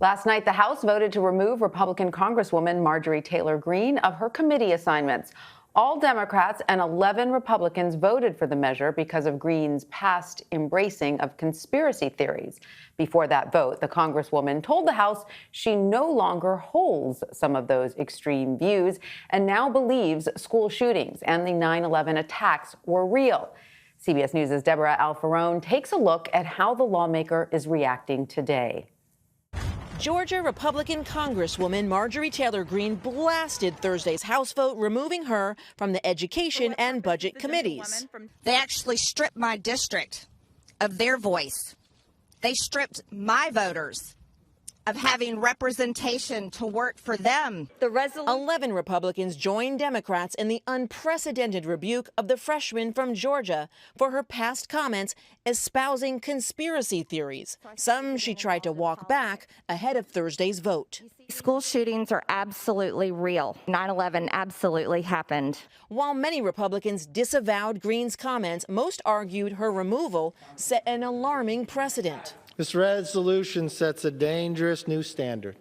Last night, the House voted to remove Republican Congresswoman Marjorie Taylor Greene of her committee assignments. All Democrats and 11 Republicans voted for the measure because of Greene's past embracing of conspiracy theories. Before that vote, the Congresswoman told the House she no longer holds some of those extreme views and now believes school shootings and the 9/11 attacks were real. CBS News' Debra Alfarone takes a look at how the lawmaker is reacting today. Georgia Republican Congresswoman Marjorie Taylor Greene blasted Thursday's House vote, removing her from the Education and Budget committees. They actually stripped my district of their voice. They stripped my voters of having representation to work for them. 11 Republicans joined Democrats in the unprecedented rebuke of the freshman from Georgia for her past comments espousing conspiracy theories. Some she tried to walk back ahead of Thursday's vote. School shootings are absolutely real. 9/11 absolutely happened. While many Republicans disavowed Greene's comments, most argued her removal set an alarming precedent. This resolution sets a dangerous new standard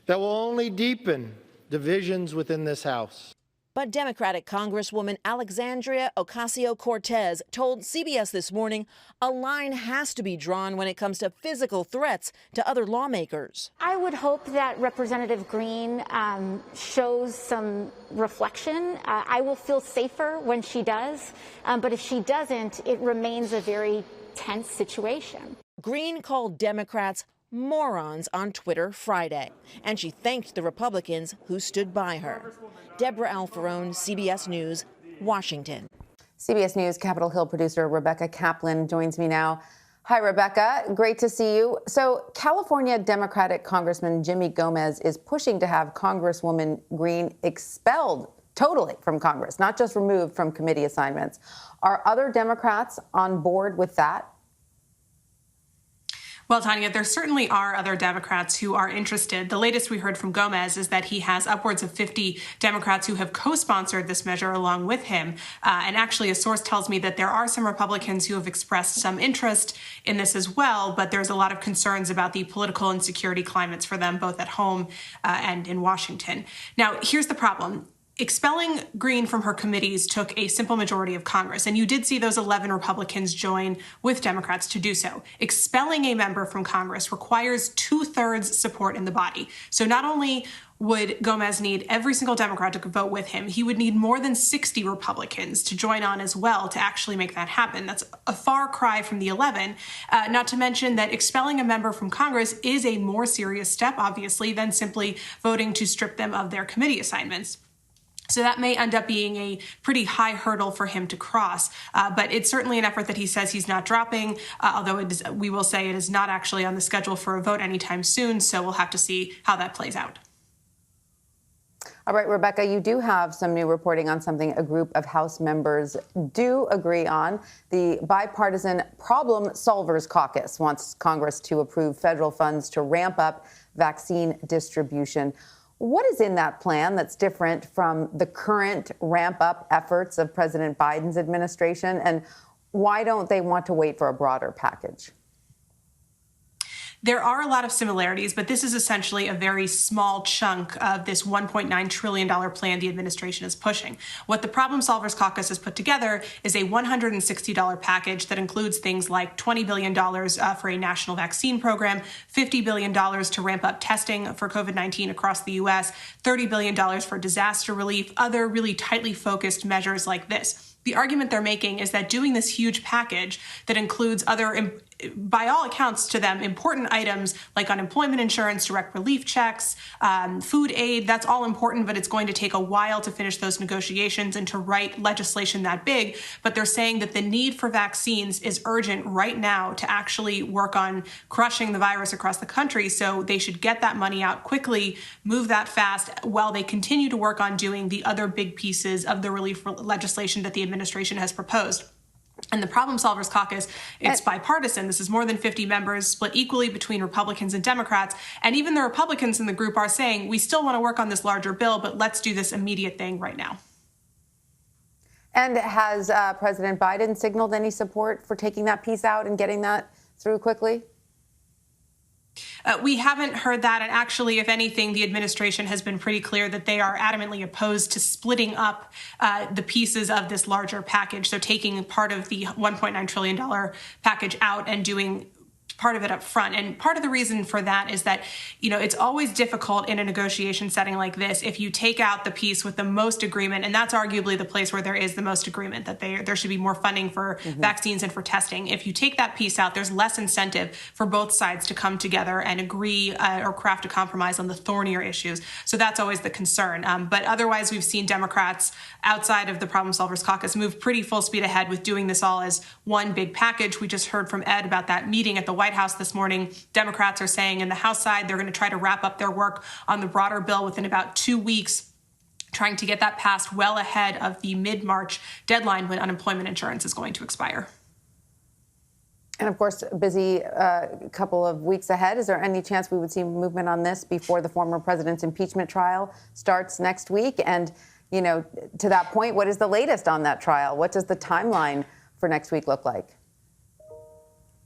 that will only deepen divisions within this House. But Democratic Congresswoman Alexandria Ocasio-Cortez told CBS this morning a line has to be drawn when it comes to physical threats to other lawmakers. I would hope that Representative Greene shows some reflection. I will feel safer when she does, but if she doesn't, it remains a very tense situation. Greene called Democrats morons on Twitter Friday, and she thanked the Republicans who stood by her. Debra Alfarone, CBS News, Washington. CBS News Capitol Hill producer Rebecca Kaplan joins me now. Hi, Rebecca. Great to see you. So California Democratic Congressman Jimmy Gomez is pushing to have Congresswoman Greene expelled totally from Congress, not just removed from committee assignments. Are other Democrats on board with that? Well, Tanya, there certainly are other Democrats who are interested. The latest we heard from Gomez is that he has upwards of 50 Democrats who have co-sponsored this measure along with him. And actually, a source tells me that there are some Republicans who have expressed some interest in this as well, but there's a lot of concerns about the political and security climates for them, both at home and in Washington. Now, here's the problem. Expelling Greene from her committees took a simple majority of Congress, and you did see those 11 Republicans join with Democrats to do so. Expelling a member from Congress requires 2/3 support in the body. So not only would Gomez need every single Democrat to vote with him, he would need more than 60 Republicans to join on as well to actually make that happen. That's a far cry from the 11, not to mention that expelling a member from Congress is a more serious step, obviously, than simply voting to strip them of their committee assignments. So that may end up being a pretty high hurdle for him to cross. But it's certainly an effort that he says he's not dropping, although we will say it is not actually on the schedule for a vote anytime soon. So we'll have to see how that plays out. All right, Rebecca, you do have some new reporting on something a group of House members do agree on. The Bipartisan Problem Solvers Caucus wants Congress to approve federal funds to ramp up vaccine distribution. What is in that plan that's different from the current ramp-up efforts of President Biden's administration, and why don't they want to wait for a broader package? There are a lot of similarities, but this is essentially a very small chunk of this $1.9 trillion plan the administration is pushing. What the Problem Solvers Caucus has put together is a $160 package that includes things like $20 billion for a national vaccine program, $50 billion to ramp up testing for COVID-19 across the U.S., $30 billion for disaster relief, other really tightly focused measures like this. The argument they're making is that doing this huge package that includes other, by all accounts to them, important items like unemployment insurance, direct relief checks, food aid, that's all important, but it's going to take a while to finish those negotiations and to write legislation that big. But they're saying that the need for vaccines is urgent right now to actually work on crushing the virus across the country. So they should get that money out quickly, move that fast, while they continue to work on doing the other big pieces of the relief legislation that the administration has proposed. And the Problem Solvers Caucus, it's bipartisan. This is more than 50 members, split equally between Republicans and Democrats. And even the Republicans in the group are saying, we still want to work on this larger bill, but let's do this immediate thing right now. And has President Biden signaled any support for taking that piece out and getting that through quickly? We haven't heard that. And actually, if anything, the administration has been pretty clear that they are adamantly opposed to splitting up the pieces of this larger package. So taking part of the $1.9 trillion package out and doing part of it up front. And part of the reason for that is that, it's always difficult in a negotiation setting like this if you take out the piece with the most agreement, and that's arguably the place where there is the most agreement, that there should be more funding for vaccines and for testing. If you take that piece out, there's less incentive for both sides to come together and agree or craft a compromise on the thornier issues. So that's always the concern. But otherwise, we've seen Democrats outside of the Problem Solvers Caucus move pretty full speed ahead with doing this all as one big package. We just heard from Ed about that meeting at the White House this morning. Democrats are saying in the House side they're going to try to wrap up their work on the broader bill within about 2 weeks, trying to get that passed well ahead of the mid-March deadline when unemployment insurance is going to expire. And of course, busy couple of weeks ahead. Is there any chance we would see movement on this before the former president's impeachment trial starts next week? And, to that point, what is the latest on that trial? What does the timeline for next week look like?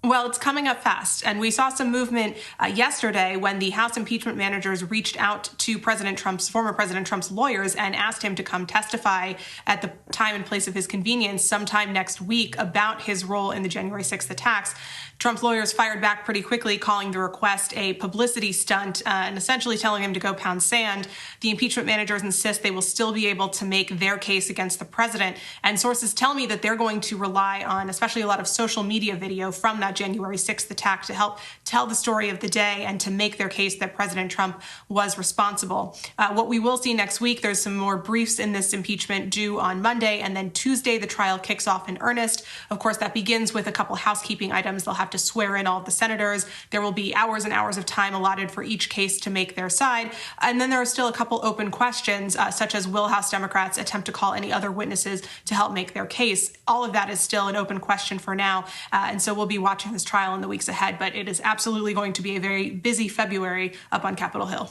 Well, it's coming up fast. And we saw some movement yesterday when the House impeachment managers reached out to former President Trump's lawyers and asked him to come testify at the time and place of his convenience sometime next week about his role in the January 6th attacks. Trump's lawyers fired back pretty quickly, calling the request a publicity stunt and essentially telling him to go pound sand. The impeachment managers insist they will still be able to make their case against the president. And sources tell me that they're going to rely on especially a lot of social media video from that January 6th attack to help tell the story of the day and to make their case that President Trump was responsible. What we will see next week, there's some more briefs in this impeachment due on Monday, and then Tuesday the trial kicks off in earnest. Of course, that begins with a couple housekeeping items. They'll have to swear in all of the senators. There will be hours and hours of time allotted for each case to make their side. And then there are still a couple open questions, such as will House Democrats attempt to call any other witnesses to help make their case? All of that is still an open question for now. And so we'll be watching this trial in the weeks ahead. But it is absolutely going to be a very busy February up on Capitol Hill.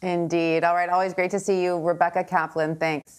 Indeed. All right. Always great to see you, Rebecca Kaplan. Thanks.